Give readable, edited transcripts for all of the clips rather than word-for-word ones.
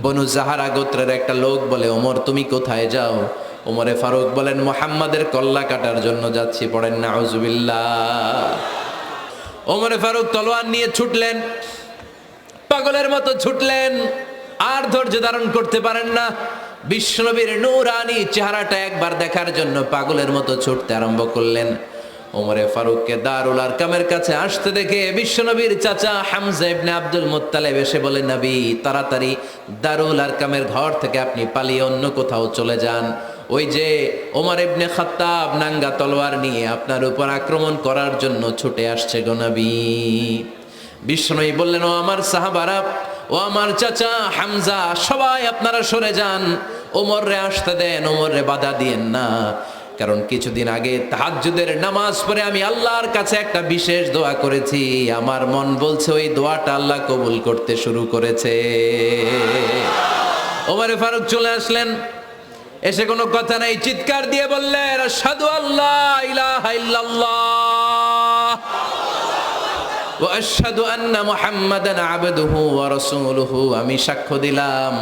বনু জাহারা গোত্রের একটা লোক বলে, ওমর তুমি কোথায় যাও? ওমরে ফারুক বলেন, মুহাম্মাদের কল্লা কাটার জন্য যাচ্ছি। পড়েন নাউজুবিল্লাহ। ওমরে ফারুক তলোয়ার নিয়ে ছুটলেন, পাগলের মতো ছুটলেন, আর ধৈর্য ধারণ করতে পারেন না। বিশ্বনবীর নূরানি চেহারাটা একবার দেখার জন্য পাগলের মতো ছুটতে আরম্ভ করলেন। ওমরে ফারুককে দারুল আরকামের কাছে আসতে দেখে বিশ্বনবীর চাচা হামজা ইবনে আব্দুল মুত্তালিব এসে বলে, নবী তাড়াতাড়ি দারুল আরকামের ঘর থেকে আপনি পালিয়ে অন্য কোথাও চলে যান। ওই যে ওমর ইবনে খাত্তাব নাঙ্গা তলোয়ার নিয়ে আপনার উপর আক্রমণ করার জন্য ছুটে আসছে গো নবী। বিশ্বনবী বললেন, ও আমার সাহাবারা, ও আমার চাচা হামজা, সবাই আপনারা সরে যান, ওমররে আসতে দেন, ওমররে বাধা দিয়েন না। কারণ কিছুদিন আগে তাহাজ্জুদের নামাজ পড়ে আমি আল্লাহর কাছে একটা বিশেষ দোয়া করেছি, আমার মন বলছে ওই দোয়াটা আল্লাহ কবুল করতে শুরু করেছে। ওমরে ফারুক চলে আসলেন, এসে কোনো কথা নাই, চিৎকার দিয়ে বললেন, আশহাদু আল্লা ইলাহা ইল্লাল্লাহ ওয়া আশহাদু আন্না মুহাম্মাদান আবদুহু ওয়া রাসূলুহু। আমি সাক্ষ্য দিলাম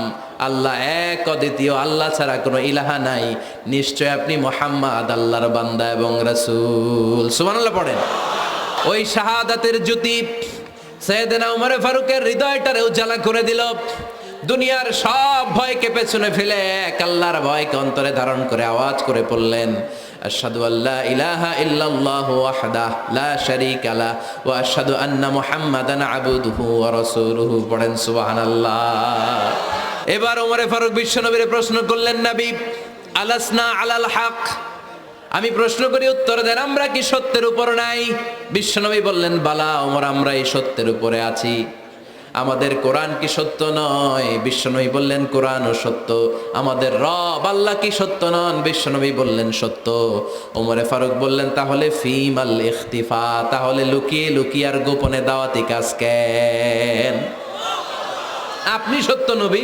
আল্লাহ এক, অদ্বিতীয়, আল্লাহ ছাড়া কোনো ইলাহা নাই, নিশ্চয় আপনি মুহাম্মদ আল্লাহর বান্দা এবং রাসূল। সুবহানাল্লাহ পড়েন। ওই শাহাদাতের জ্যোতি সাইয়েদনা ওমর ফারুকের হৃদয়টারে উজালা করে দিল। দুনিয়ার সব ভয়কে পেছনে ফেলে এক আল্লাহর ভয়কে অন্তরে ধারণ করে আওয়াজ করে পড়লেন, আশহাদু আল্লা ইলাহা ইল্লাল্লাহু ওয়াহদাহু লা শারীকা লাহু ওয়া আশহাদু আন্না মুহাম্মাদান আবদুহু ওয়া রাসূলুহু। পড়েন সুবহানাল্লাহ। এবার ওমরে ফারুক বিশ্বনবীর প্রশ্ন করলেন, নবী আলাসনা আলাল হক, আমি প্রশ্ন করি উত্তর দেন, আমরা কি সত্যের উপর নাই? বিশ্বনবী বললেন, বালা ওমর, আমরা এই সত্যের উপরে আছি। আমাদের কোরআন কি সত্য নয়? বিশ্বনবী বললেন, কোরআনও সত্য। আমাদের রব আল্লাহ কি সত্য নন? বিশ্বনবী বললেন, সত্য। ওমরে ফারুক বললেন, তাহলে ফিমাল ইখতিফা, তাহলে লুকিয়ে লুকিয়ে আর গোপনে দাওয়াতি কাজ কেন? আপনি সত্য নবী,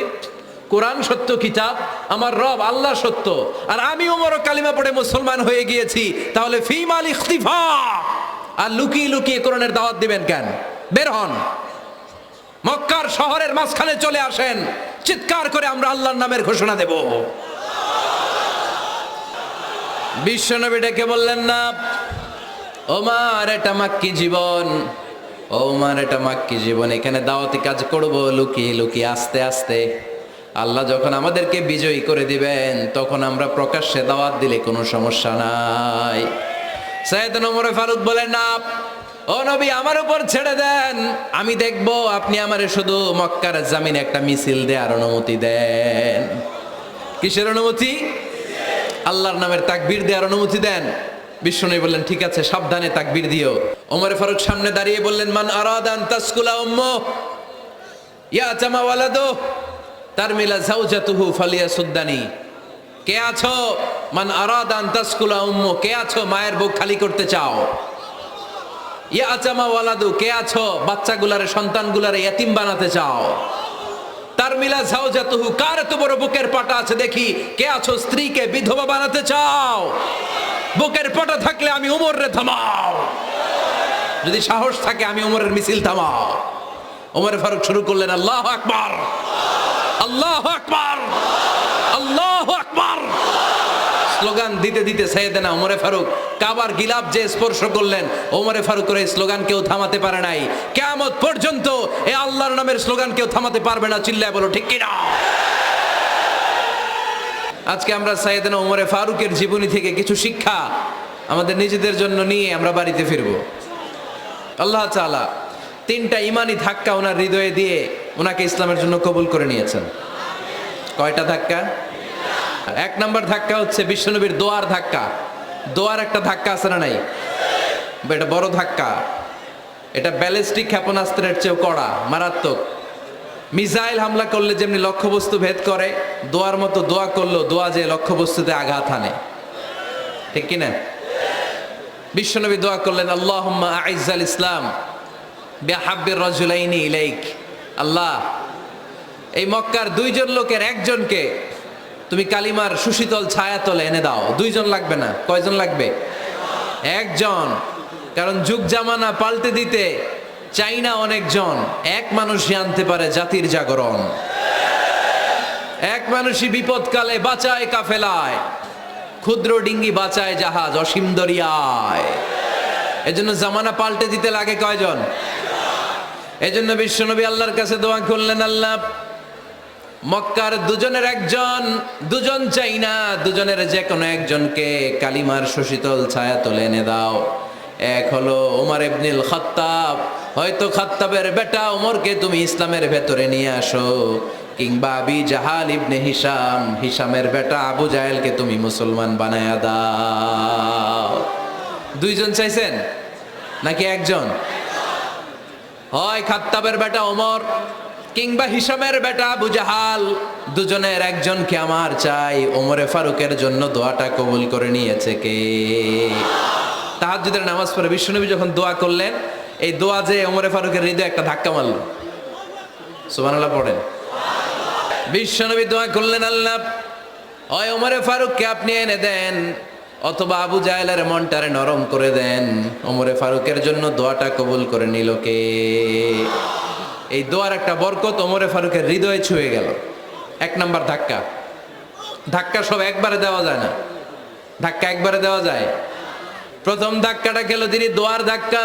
কোরআন সত্য কিতাব, আমার রব আল্লাহ সত্য, আর আমি ওমর কালিমা পড়ে মুসলমান হয়ে গিয়েছি, তাহলে ফিমাল ইখতিফা, আর লুকিয়ে লুকিয়ে কোরআনের দাওয়াত দিবেন কেন? বের হন, মক্কার শহরের মাঝখানে চলে আসেন, চিৎকার করে আমরা আল্লাহর নামের ঘোষণা দেব। বিশ্বনবী ডেকে বললেন, না ওমর, এটা মাক্কি জীবন, ওমর এটা মাক্কি জীবন, এখানে দাওয়াতি কাজ করব লুকিয়ে লুকিয়ে, আস্তে আস্তে। আল্লাহ যখন আমাদেরকে বিজয়ী করে দিবেন তখন আমরা প্রকাশ্যে দাওয়াত দিলে কোনো সমস্যা নাই। সাইয়েদনা ওমর ফারুক বলেন, না ও নবী, আমার উপর ছেড়ে দেন, আমি দেখব, আপনি আমারে শুধু মক্কার জামিনে একটা মিছিল দেওয়ার অনুমতি দেন। কিসের অনুমতি? আল্লাহর নামের তাকবীর দেওয়ার অনুমতি দেন। বিশ্বনবী বললেন, ঠিক আছে, সাবধানে তাকবীর দিও। ওমর ফারুক সামনে দাঁড়িয়ে বললেন, মান আরাদা আন তাসকুলা উম্মু ইয়াতামা ওয়ালাদু তারমিলা যাওজাতুহু ফালিয়াসুদ্দানি। কে আছো? মান আরাদা আন তাসকুলা উম্মু, কে আছো মায়ের বুক খালি করতে চাও? ইয়াতামা ওয়ালাদু, কে আছো বাচ্চাগুলারে, সন্তানগুলারে ইতিম বানাতে চাও? তারমিলা যাওজাতুহু, কার এত বড় বুকের পাটা আছে দেখি, কে আছো স্ত্রীকে বিধবা বানাতে চাও? বুকের পাটা থাকলে আমি ওমরে থামাও, যদি সাহস থাকে আমি ওমরের মিছিল থামাও। ওমর ফারুক শুরু করলেন, আল্লাহু আকবার, আল্লাহু আকবার, আল্লাহু আকবার। স্লোগান দিতে দিতে সাইয়েদনা ওমরে ফারুক কাবার গিলাফ যে স্পর্শ করলেন, ওমরে ফারুকের এই স্লোগান কেউ থামাতে পারে নাই। কিয়ামত পর্যন্ত এই আল্লাহর নামের স্লোগান কেউ থামাতে পারবে না। চিল্লায় বলো ঠিক কিনা? আজকে আমরা সাইয়েদনা ওমরে ফারুকের জীবনী থেকে কিছু শিক্ষা আমাদের নিজেদের জন্য নিয়ে আমরা বাড়িতে ফিরবো। আল্লাহ তাআলা তিনটা ইমানি ধাক্কা ওনার হৃদয়ে দিয়ে ওনাকে ইসলামের জন্য কবুল করে নিয়েছেন। কয়টা ধাক্কা? এক নম্বর ধাক্কা হচ্ছে বিশ্বনবীর দোয়ার ধাক্কা। দোয়ার একটা ধাক্কা আছে না নাই? এটা বড় ধাক্কা, এটা ব্যালিস্টিক ক্ষেপণাস্ত্রের চেয়েও কড়া, মারাত্মক। মিসাইল হামলা করলে যেমনি লক্ষ্যবস্তু ভেদ করে, দোয়ার মতো দোয়া করলো, দোয়া যে লক্ষ্যবস্তুতে আঘাত হানে, ঠিক কিনা? বিশ্বনবী দোয়া করলেন, আল্লাহুম্মা আইজ্জাল ইসলাম বিহাব্বির রাজুলাইনি ইলাইক। আল্লাহ, এই মক্কার দুইজন লোকের একজনকে তুমি কালিমার সুশীতল ছায়াতলে এনে দাও। দুইজন লাগবে না, কয়জন লাগবে? একজন। কারণ যুগ জামানা পাল্টে দিতে চাই না অনেকজন, এক মানুষই আনতে পারে জাতির জাগরণ। এক মানুষই বিপদকালে বাঁচায় কাফেলায়, ক্ষুদ্র ডিঙ্গি বাঁচায় জাহাজ অসীম দরিয়ায়। এজন্য জামানা পাল্টে দিতে লাগে কয়জন? এজন্য বিশ্বনবী আল্লাহর কাছে দোয়া করলেন, আল্লাহ মক্কার দুজনের একজন, দুজন চাই না, দুজনের যে কোনো একজনকে কালিমার সুশীতল ছায়া তোলে এনে দাও। এক হলো ওমর ইবনুল খাত্তাব, হয়তো খাত্তাবের বেটা ওমরকে তুমি ইসলামের ভেতরে নিয়ে আসো, কিংবা আবি জাহাল ইবনে হিশাম, হিশামের বেটা আবু জাহেলকে তুমি মুসলমান বানায়া দাও। দুইজন চাইছেন নাকি একজন? হয় খাত্তাবের বেটা ওমর কিংবা হিশামের বেটা আবু জাহাল, দুজনের একজনকে আমার চাই। ওমরে ফারুকের জন্য দোয়াটা কবুল করে নিয়েছে কে? তাহাজ্জুদের নামাজ পড়ে বিশ্বনবী যখন দোয়া করলেন, এই দোয়া যে ওমরে ফারুকের হৃদয়ে একটা ধাক্কা মারল। সুবহানাল্লাহ পড়েন। বিশ্বনবী দোয়া করলেন, আল্লাহ হয় ওমরে ফারুককে আপনি এনে দেন, অথবা আবু জাহেলের মনটারে নরম করে দেন। ওমরে ফারুকের জন্য দোয়াটা কবুল করে নিল কে? এই দোয়ার একটা বরকত ওমরে ফারুকের হৃদয়ে ছুঁয়ে গেল। এক নাম্বার ধাক্কা। ধাক্কা সব একবারে দেওয়া যায় না, ধাক্কা একবারে দেওয়া যায়। প্রথম ধাক্কাটা গেল তিনি দোয়ার ধাক্কা।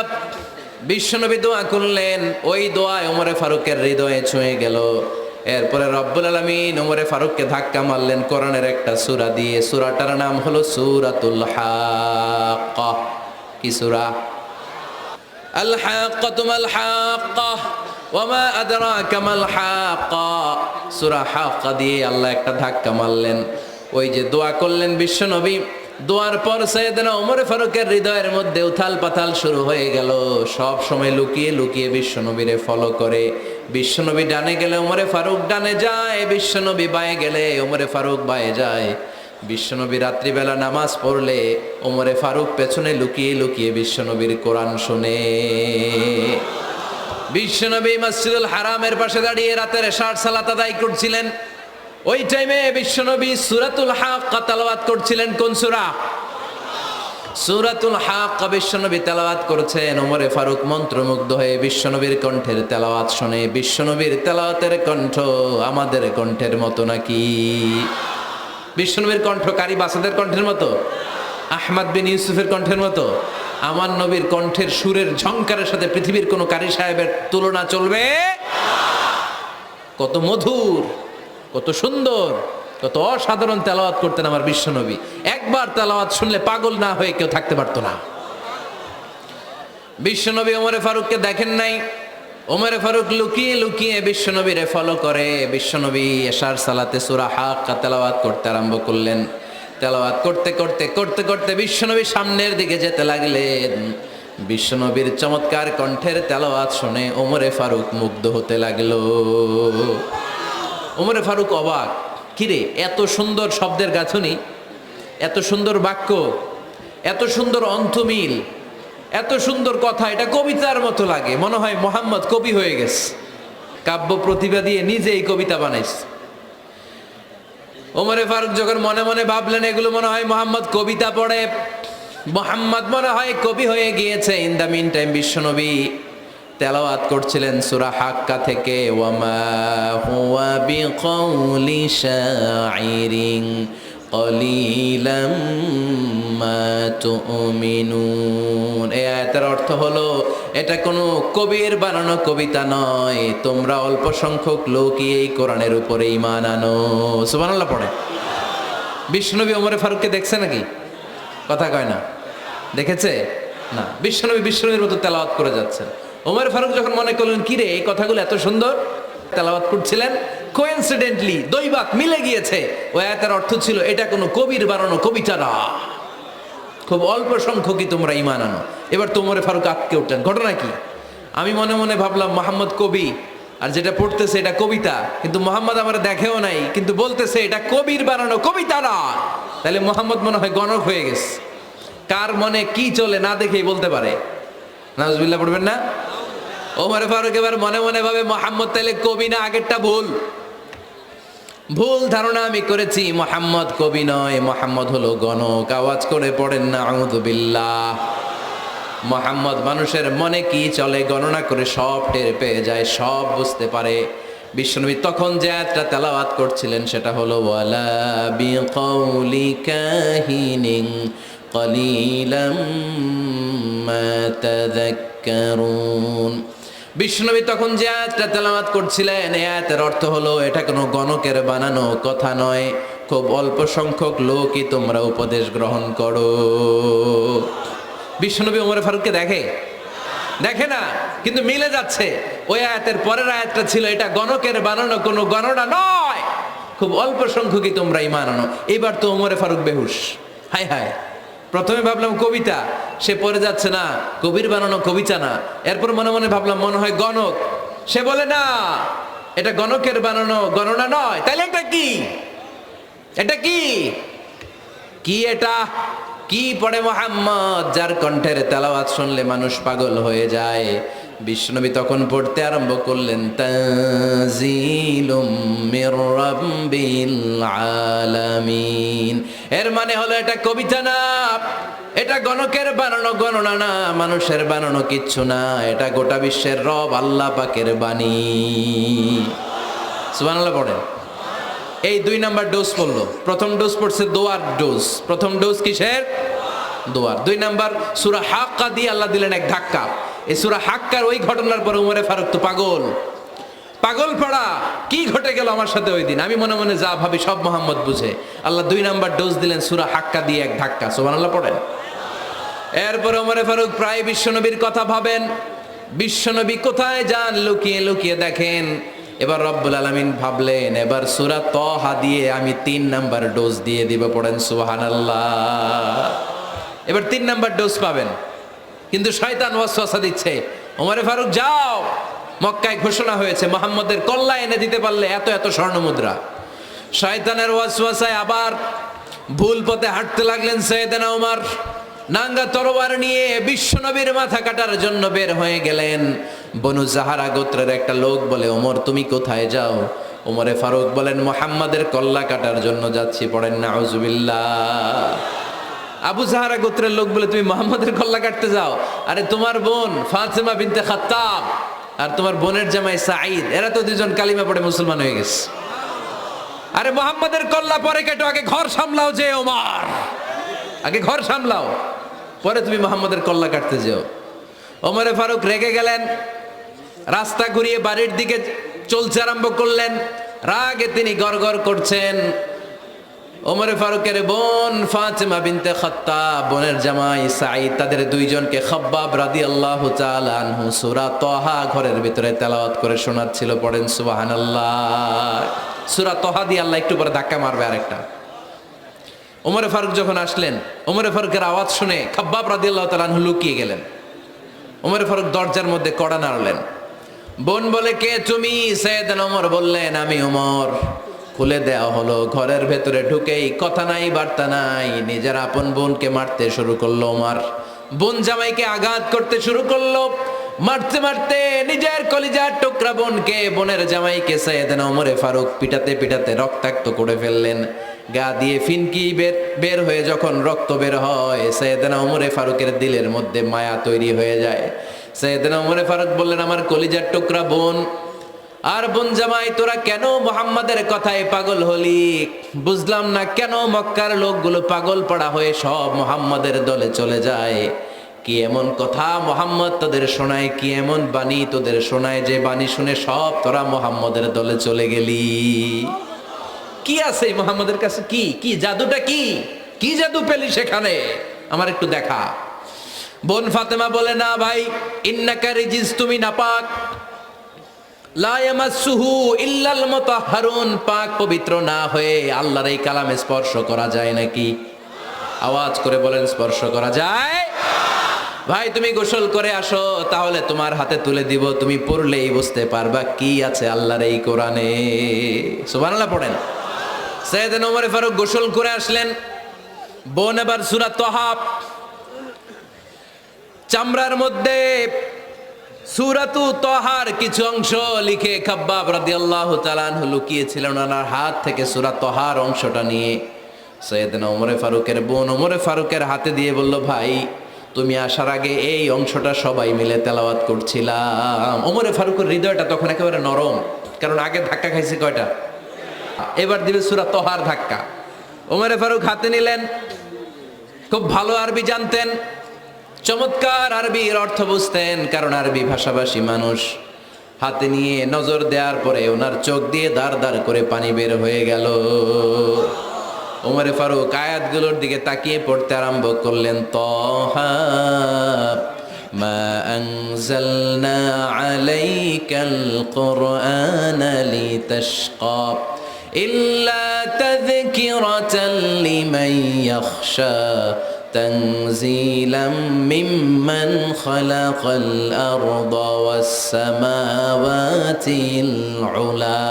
বিশ্বনবী দোয়া করলেন, ওই দোয়ায় ওমরে ফারুকের হৃদয়ে ছুঁয়ে গেল। এরপরে রব্বুল আলামিন ওমরে ফারুককে ধাক্কা মারলেন কোরআনের একটা সূরা দিয়ে। সূরাটার নাম হলো সূরাতুল হাক্কা। কি সূরা? আল হাক্কাতু মাল হাক্কা ওয়া মা আদরাকা মাল হাক্কা। সূরা হাক্কা দিয়ে আল্লাহ একটা ধাক্কা মারলেন। ওই যে দোয়া করলেন বিশ্বনবী, দোয়ার পর সাইয়েদনা ওমর ফারুকের হৃদয়ের মধ্যে উথাল পাথাল শুরু হয়ে গেল। সব সময় লুকিয়ে লুকিয়ে বিশ্বনবীরে ফলো করে। বিশ্বনবী ডানে গেলে ওমরে ফারুক ডানে যায়, বিশ্বনবী বায়ে গেলে ওমরে ফারুক বায়ে যায়। বিশ্বনবী রাত্রিবেলা নামাজ পড়লে ওমরে ফারুক পেছনে লুকিয়ে লুকিয়ে বিশ্বনবীর কোরআন শুনে। বিশ্বনবী মসজিদুল হারামের পাশে দাঁড়িয়ে রাতের এশার সালাত আদায় করছিলেন। ওই টাইমে বিশ্বনবী সূরাতুল হাক্কা তেলাওয়াত করছিলেন। কোন সূরা? সূরাতুল হাক্কা বিশ্বনবী তেলাওয়াত করছেন। ওমরে ফারুক মন্ত্রমুগ্ধ হয়ে বিশ্বনবীর কণ্ঠের তেলাওয়াত শুনে। বিশ্বনবীর তেলাওয়াতের কণ্ঠ আমাদের কণ্ঠের মতো নাকি? বিশ্বনবীর কণ্ঠ কারি বাসাদের কণ্ঠের মতো? আহমদ বিন ইউসুফের কণ্ঠের মতো? আমার নবীর কণ্ঠের সুরের ঝংকারের সাথে পৃথিবীর কোন কারি সাহেবের তুলনা চলবে? কত মধুর, কত সুন্দর, কত অসাধারণ তেলাওয়াত করতেন আমার বিশ্বনবী। একবার তেলাওয়াত শুনলে পাগল না হয়ে কেউ থাকতে পারতো না। বিশ্বনবী ওমরে ফারুককে দেখেন নাই। ওমরে ফারুক লুকিয়ে লুকিয়ে বিশ্বনবীরে ফলো করে। বিশ্বনবী এশার সালাতে সূরা হাক্কা তেলাওয়াত করতে আরম্ভ করলেন। তেলাওয়াত করতে করতে করতে করতে বিশ্বনবী সামনের দিকে যেতে লাগলেন। বিশ্বনবীর চমৎকার কণ্ঠের তেলাওয়াত শুনে ওমরে ফারুক মুগ্ধ হতে লাগলো। ওমরে ফারুক অবাক, কিরে এত সুন্দর শব্দের গাঁথনি, এত সুন্দর বাক্য, এত সুন্দর অন্তমিল, এত সুন্দর কথা, এটা কবিতার মতো লাগে। মনে হয় মোহাম্মদ কবি হয়ে গেছে, কাব্য প্রতিভা দিয়ে নিজেই কবিতা বানাইছে। ওমরে ফারুক যখন মনে মনে ভাবলেন এগুলো মনে হয় মোহাম্মদ কবিতা পড়ে, মোহাম্মদ মনে হয় কবি হয়ে গিয়েছে। ইন দ্য মিন টাইম বিশ্বনবী তেলাওয়াত করছিলেন সূরা হাক্কা থেকে, ওয়ামা হুয়া বিকাউলি শাইরিন কলিলাম মা তুমিনুন। এই আয়াতের অর্থ হলো এটা কোনো কবির বানানো কবিতা নয়, তোমরা অল্প সংখ্যক লোকই এই কোরআনের উপরে ঈমান আনো। সুবহানাল্লাহ পড়ে। বিশ্বনবী ওমরে ফারুককে দেখছে নাকি? কথা কয় না, দেখেছে না? বিশ্বনবীর মতো তেলাওয়াত করে যাচ্ছেন। ওমর ফারুক যখন মনে করলেন কিরে এই কথাগুলো এত সুন্দর, তেলাওয়াত করছিলেন, কোইন্সিডেন্টলি দৈবাত মিলে গিয়েছে। ওই আয়াতের অর্থ ছিল এটা কোনো কবির বানানো কবিতা না, খুব অল্প সংখ্যকই তোমরা ঈমান আনো। এবার তো ওমর ফারুক আটকে উঠলেন। ঘটনা কি? আমি মনে মনে ভাবলাম মোহাম্মদ কবি, আর যেটা পড়তেছে এটা কবিতা, কিন্তু মোহাম্মদ আমার দেখেও নাই, কিন্তু বলতেছে এটা কবির বানানো কবিতা না। তাহলে মোহাম্মদ মনে হয় গণক হয়ে গেছে। কার মনে কি চলে না দেখেই বলতে পারে। নাউজুবিল্লাহ পড়বেন না? ওমর ফারুক এবার মনে মনে ভাবে মোহাম্মদ তাহলে কবি না, আগেরটা ভুল, ভুল ধারণা আমি করেছি। মোহাম্মদ কবি নয়, মোহাম্মদ হলো গণক। আওয়াজ করে পড়েন না আউযু বিল্লাহ। মোহাম্মদ মানুষের মনে কি চলে গণনা করে সব টের পেয়ে যায়, সব বুঝতে পারে। বিশ্বনবী তখন যে আয়াতটা তেলাওয়াত করছিলেন সেটা হলো ওয়ালা বিকাউলি কাহিনিন কলিলাম মা তাযাক্কারুন। বিশ্বনবী তখন যে আয়াতটা তেলাওয়াত করছিলেন এই আয়াতের অর্থ হলো এটা কোনো গণকের বানানো কথা নয়, খুব অল্প সংখ্যক লোকই তোমরা উপদেশ গ্রহণ করো। বিশ্বনবী ওমর ফারুককে দেখে না, কিন্তু মিলে যাচ্ছে। ওই আয়াতের পরের আয়াতটা ছিল এটা গণকের বানানো কোনো গণনা নয়, খুব অল্প সংখ্যকই তোমরা ঈমান আনো। এবার তো ওমরে ফারুক বেহুশ। হায় হায়, প্রথমে ভাবলাম কবিতা, সে পড়ে যাচ্ছে না কবির বানানো কবিতা না। এরপর মনে মনে ভাবলাম মনে হয় গণক, সে বলে না এটা গণকের বানানো গণনা নয়। তাহলে এটা কি? এটা কি কি এটা কি পড়ে মুহাম্মদ, যার কণ্ঠের তেলাওয়াত শুনলে মানুষ পাগল হয়ে যায়। বিশ্বনবী তখন পড়তে আরম্ভ করলেন তানজিলুম মির রাব্বিল আলামিন। এর মানে হলো এটা কবিতা না, এটা গণকের বানানো গণনা না, মানুষের বানানো কিচ্ছু না, এটা গোটা বিশ্বের রব আল্লাহ পাকের বাণী। সুবহানাল্লাহ পড়েন। এই 2 নাম্বার ডোজ পড়লো। প্রথম ডোজ পড়ছে দোয়ার ডোজ। প্রথম ডোজ কিসের? দোয়ার। 2 নাম্বার সূরা হাক্কা দিয়ে আল্লাহ দিলেন এক ধাক্কা। এই সূরা হাক্কার ওই ঘটনার পর উমরে ফারুক তো পাগল পড়া, কি ঘটে গেল আমার সাথে ওই দিন, আমি মনে মনে যা ভাবি সব মোহাম্মদ বুঝে। আল্লাহ 2 নাম্বার ডোজ দিলেন সূরা হাক্কা দিয়ে এক ধাক্কা। সুবহানাল্লাহ পড়েন। এরপর উমরে ফারুক প্রায় বিশ্বনবীর কথা ভাবেন, বিশ্বনবী কোথায় যান লুকিয়ে লুকিয়ে দেখেন। এবার রব্বুল আলামিন ভাবলেন এবার সূরা তাহা দিয়ে আমি 3 নাম্বার ডোজ দিয়ে দিব। পড়েন সুবহানাল্লাহ। এবার 3 নাম্বার ডোজ পাবেন, কিন্তু শয়তান ওয়াসওয়াসা দিচ্ছে, ওমরে ফারুক যাও, মক্কায় ঘোষণা হয়েছে মুহাম্মদের কল্লা এনে দিতে পারলে এত এত স্বর্ণ মুদ্রা। শয়তানের ওয়াসওয়াসায় আবার ভুল পথে হাঁটতে লাগলেন সাইয়েদনা ওমর। নাঙ্গা তরোয়ার নিয়ে বিশ্বনবীর মাথা কাটার জন্য বের হয়ে গেলেন। বনু জাহারা গোত্রের একটা লোক বলে ওমর তুমি কোথায় যাও? ওমরে ফারুক বলেন মুহাম্মাদের কল্লা কাটার জন্য যাচ্ছি। পড়েন নাউজুবিল্লাহ। আবু জাহারা গোত্রের লোক বলে তুমি মুহাম্মাদের কল্লা কাটতে যাও? আরে তোমার বোন ফাতেমা বিনতে খাত্তাব আর তোমার বোনের জামাই সাঈদ, এরা তো 2জন কালিমা পড়ে মুসলমান হয়ে গেছে। আরে মুহাম্মাদের কল্লা পরে কেটো, আগে ঘর সামলাও। যে ওমর আগে ঘর সামলাও, পরে তুমি মুহাম্মাদের কল্লা কাটতে যেও। ওমরে ফারুক রেগে গেলেন, রাস্তা ঘুরিয়ে বাড়ির দিকে চলতে আরম্ভ করলেন। রাগে তিনি গড়গড় করছেন। ওমরে ফারুকের বোন ফাতেমা বিনতে খাত্তাব, বোনের জামাই সাঈদ, তাদের 2 জনকে খাব্বাব রাদিয়াল্লাহু তাআলা আনহু সূরা তাহা ঘরের ভিতরে তেলাওয়াত করে শোনাচ্ছিল। পড়েন সুবহানাল্লাহ। সূরা তাহা দিয়ে আল্লাহ একটু পরে ধাক্কা মারবে আরেকটা। ওমরে ফারুক যখন আসলেন, ওমরে ফারুকের আওয়াজ শুনে খাব্বাব রাদিয়াল্লাহু তাআলা আনহু লুকিয়ে গেলেন। ওমরে ফারুক দরজার মধ্যে কড়া নাড়লেন। বোন বলে কে তুমি? সাইয়েদনা ওমর বললেন আমি ওমর। খুলে দেওয়া হলো। ঘরের ভেতরে ঢুকেই কথা নাই বার্তা নাই, নিজের আপন বোনকে মারতে শুরু করলো ওমর। বোন জামাইকে আঘাত করতে শুরু করলো। মারতে মারতে নিজের কলিজার টুকরা বোনকে, বোনের জামাইকে সাইয়েদনা ওমরে ফারুক পিটাতে পিটাতে রক্তাক্ত করে ফেললেন। গা দিয়ে ফিনকি বের হয়ে যখন রক্ত বের হয়, সাইয়েদনা ওমরে ফারুকের দিলের মধ্যে মায়া তৈরি হয়ে যায়। সাইয়েদনা ওমরে ফারুক বললেন আমার কলিজার টুকরা বোন আর বোন জামাই, তোরা কেন মুহাম্মাদের কথায় পাগল হলি? বুঝলাম না কেন মক্কার লোকগুলো পাগল পড়া হয়ে সব মুহাম্মাদের দলে চলে যায়। কি এমন কথা মুহাম্মদ তোদের শোনায়, কি এমন বাণী তোদের শোনায় যে বাণী শুনে সব তোরা মুহাম্মাদের দলে চলে গেলি? কি আছে মুহাম্মাদের কাছে? কি কি জাদুটা? কি জাদু পেলি সেখানে? আমার একটু দেখা। বোন ফাতেমা বলে না ভাই, ইন্নাকা রিজিস, তুমি নাপাক। লা ইয়ামাসসুহু ইল্লাল মুতাহহারুন, পাক পবিত্র না হয়ে আল্লাহর এই কালামে স্পর্শ করা যায় নাকি? আওয়াজ করে বলেন স্পর্শ করা যায়? ভাই তুমি গোসল করে আসো, তাহলে তোমার হাতে তুলে দিব, তুমি পড়লেই বুঝতে পারবা কি আছে আল্লাহর এই কোরআনে। সুবহানাল্লাহ পড়েন। সাইয়েদনা ওমর ফারুক গোসল করে আসলেন। বোন এবার সূরা তাহা চামড়ার মধ্যে সূরাতু তাহার কিছু অংশ লিখে খাব্বাব রাদিয়াল্লাহু তাআলা আনহু লুকিয়েছিলেন ওনার হাত থেকে। সূরা তাহার অংশটা নিয়ে সাইয়েদনা ওমর ফারুকের বোন ওমর ফারুকের হাতে দিয়ে বলল ভাই তুমি আসার আগে এই অংশটা সবাই মিলে তেলাওয়াত করছিলাম। ওমরে ফারুকের হৃদয়টা তখন একেবারে নরম, কারণ আগে ধাক্কা খাইছে কয়টা, এবার দিবে সূরা তহার ধাক্কা। ওমরে ফারুক হাতে নিলেন, খুব ভালো আরবি জানতেন, চমৎকার আরবির অর্থ বুঝতেন, কারণ আরবি ভাষাভাষী মানুষ। হাতে নিয়ে নজর দেওয়ার পরে ওনার চোখ দিয়ে দাঁড় দাঁড় করে পানি বের হয়ে গেল। ওমরে ফারুক আয়াতগুলোর দিকে তাকিয়ে পড়তে আরম্ভ করলেন। তহা মা আনজালনা আলাইকাল কুরআনা লিতাশকা ইল্লা তাযকিরাতাল লিমান ইয়াখশা তানজিলাম মিম্মান খালাকাল আরদা ওয়াস সামাওয়াতিল উলা।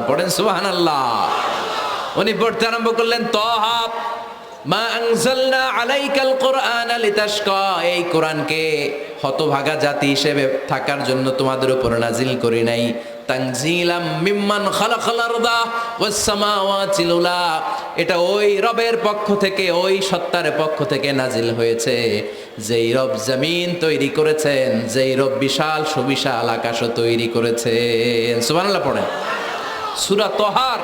পড়েন সুবহানাল্লাহ। উনি পড়তে আরম্ভ করলেন, তহা মা আনজালনা আলাইকাল কুরআনা লিতাশকা, এই কোরআনকে হতভাগা জাতি হিসেবে থাকার জন্য তোমাদের উপর নাজিল করি নাই। তানজিলাম মিম্মান খালাকাল আরদা ওয়াস সামাওয়াতিল উলা, এটা ওই রবের পক্ষ থেকে, ওই সত্তার পক্ষ থেকে নাজিল হয়েছে যেই রব জমিন তৈরি করেছেন, যেই রব বিশাল সুবিশাল আকাশও তৈরি করেছেন। সুবহানাল্লাহ পড়েন। সূরা তহার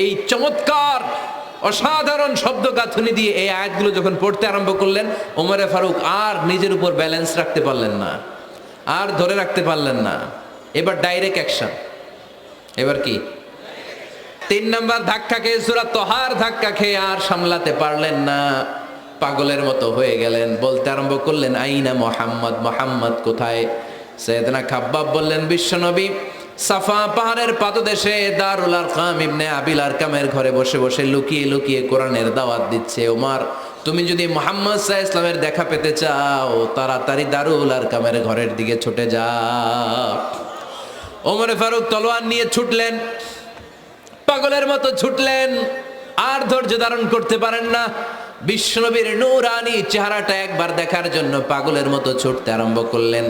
এই চমৎকার অসাধারণ শব্দ গাঁথুনি দিয়ে এই আয়াতগুলো যখন পড়তে আরম্ভ করলেন, ওমরে ফারুক আর নিজের উপর ব্যালেন্স রাখতে পারলেন না, আর ধরে রাখতে পারলেন না। এবার ডাইরেক্ট অ্যাকশন। এবার কি 3 নাম্বার ধাক্কা খেয়ে, সূরা তহার ধাক্কা খেয়ে আর সামলাতে পারলেন না, পাগলের মতো হয়ে গেলেন। বলতে আরম্ভ করলেন, আইনা মুহাম্মদ, মুহাম্মদ কোথায়? সাইয়েদনা খাব্বাব বললেন, বিশ্বনবী সাফা পাহাড়ের পাদদেশে দারুল আরকাম ইবনে আবিল আরকামের ঘরে বসে বসে লুকিয়ে লুকিয়ে কোরআনের দাওয়াত দিচ্ছে। ওমর, তুমি যদি মুহাম্মদ সাল্লাল্লাহু আলাইহি ওয়াসাল্লামের দেখা পেতে চাও, তাড়াতাড়ি দারুল আরকামের ঘরের দিকে ছুটে যাও। ওমরে ফারুক তলোয়ার নিয়ে ছুটলেন, পাগলের মতো ছুটলেন, আর ধৈর্য ধারণ করতে পারেন না। বিশ্বনবীর নূরানি চেহারাটা একবার দেখার জন্য পাগলের মতো ছুটতে আরম্ভ করলেন।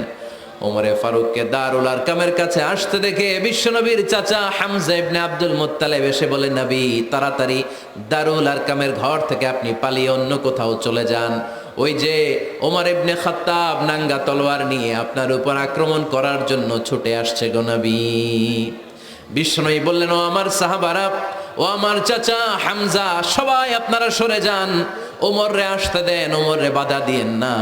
ওমরে ফারুককে দারুল আরকামের কাছে আসতে দেখে বিশ্বনবীর চাচা হামজা ইবনে আব্দুল মুত্তালিব এসে বলে, নবী তাড়াতাড়ি দারুল আরকামের ঘর থেকে আপনি পালিয়ে অন্য কোথাও চলে যান। ওই যে ওমর ইবনে খাত্তাব নাঙ্গা তলোয়ার নিয়ে আপনার উপর আক্রমণ করার জন্য ছুটে আসছে গো নবী। বিশ্বনবী বললেন, ও আমার সাহাবারা, ও আমার চাচা হামজা, সবাই আপনারা সরে যান, ওমররে আসতে দেন, ওমররে বাধা দিয়েন না।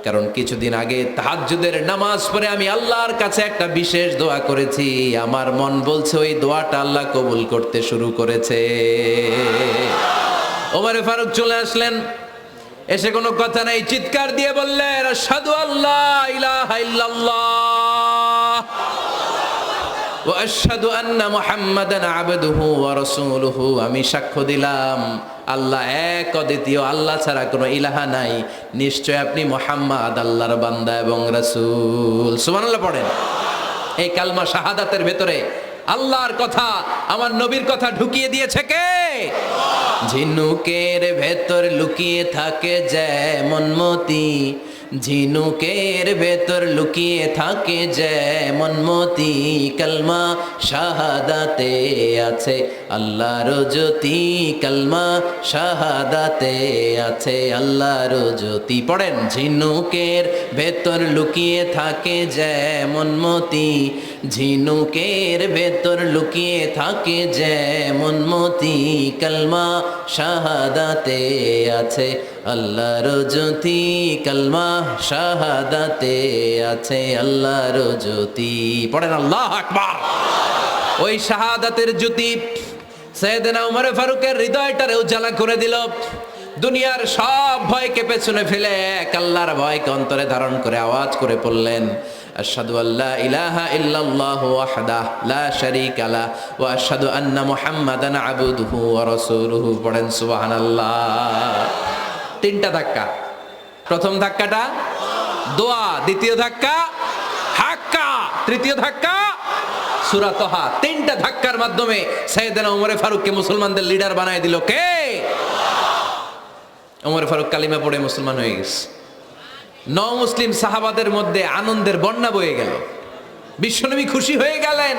কারণ কিছুদিন আগে তাহাজ্জুদের নামাজ পড়ে আমি আল্লাহর কাছে একটা বিশেষ দোয়া করেছি, আমার মন বলছে ওই দোয়াটা আল্লাহ কবুল করতে শুরু করেছে। ওমরে ফারুক চলে আসলেন, এসে কোনো কথা নাই, চিৎকার দিয়ে বললেন, আশহাদু আল্লা ইলাহা ইল্লাল্লাহ ওয়া আশহাদু আন্না মুহাম্মাদান আবদুহু ওয়া রাসূলুহু, আমি সাক্ষ্য দিলাম আল্লাহ এক, অদ্বিতীয়, আল্লাহ ছাড়া কোনো ইলাহা নাই, নিশ্চয় আপনি মুহাম্মদ আল্লাহর বান্দা এবং রাসূল। সুবহানাল্লাহ পড়েন। এই কালমা শাহাদাতের ভেতরে আল্লাহর কথা, আমার নবীর কথা ঢুকিয়ে দিয়েছে কে? ঝিনুকের ভেতর লুকিয়ে থাকে যেমন মতি, ঝিনুকের ভেতর লুকিয়ে থাকে যেমন মতি, কালমা শাহাদাতে আছে আল্লাহর জ্যোতি, কালমা শাহাদাতে আছে আল্লাহর জ্যোতি। পড়েন, ঝিনুকের ভেতর লুকিয়ে থাকে যেমন মতি, ঝিনুকের ভেতর লুকিয়ে থাকে যেমন মতি, কালমা শাহাদাতে আছে আল্লাহর জ্যোতি, কালমা শাহাদাতে আছে আল্লাহর জ্যোতি। পড়েন আল্লাহু আকবার। ওই শাহাদাতের জ্যোতি সাইয়েদনা ওমর ফারুকের হৃদয়টারে উজালা করে দিল। দুনিয়ার সব ভয়কে পেছনে ফেলে এক আল্লাহর ভয়কে অন্তরে ধারণ করে আওয়াজ করে পড়লেন, আশহাদু আল্লা ইলাহা ইল্লাল্লাহু ওয়াহদাহু লা শারীকা লাহু ওয়া আশহাদু আন্না মুহাম্মাদান আবদুহু ওয়া রাসূলুহু। পড়েন সুবহানাল্লাহ। 3টা ধাক্কা। প্রথম ধাক্কাটা দোয়া, দ্বিতীয় ধাক্কা হাক্কা, তৃতীয় ধাক্কা সূরা তহা। 3টা ধাক্কার মাধ্যমে সাইয়েদনা ওমর ফারুককে মুসলমানদের লিডার বানায় দিল কে? ওমর ফারুক কালিমা পড়ে মুসলমান হয়ে গেছে। মুসলিম সাহাবাদের মধ্যে আনন্দের বন্যা বয়ে গেল। বিশ্বনবী খুশি হয়ে গেলেন,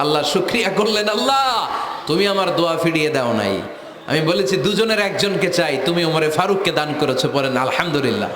আল্লাহ শুকরিয়া করলেন, আল্লাহ তুমি আমার দোয়া ফিরিয়ে দাও নাই, আমি বলেছি দুজনের একজনকে চাই, তুমি ওমরে ফারুককে দান করেছো, পড়েন আলহামদুলিল্লাহ।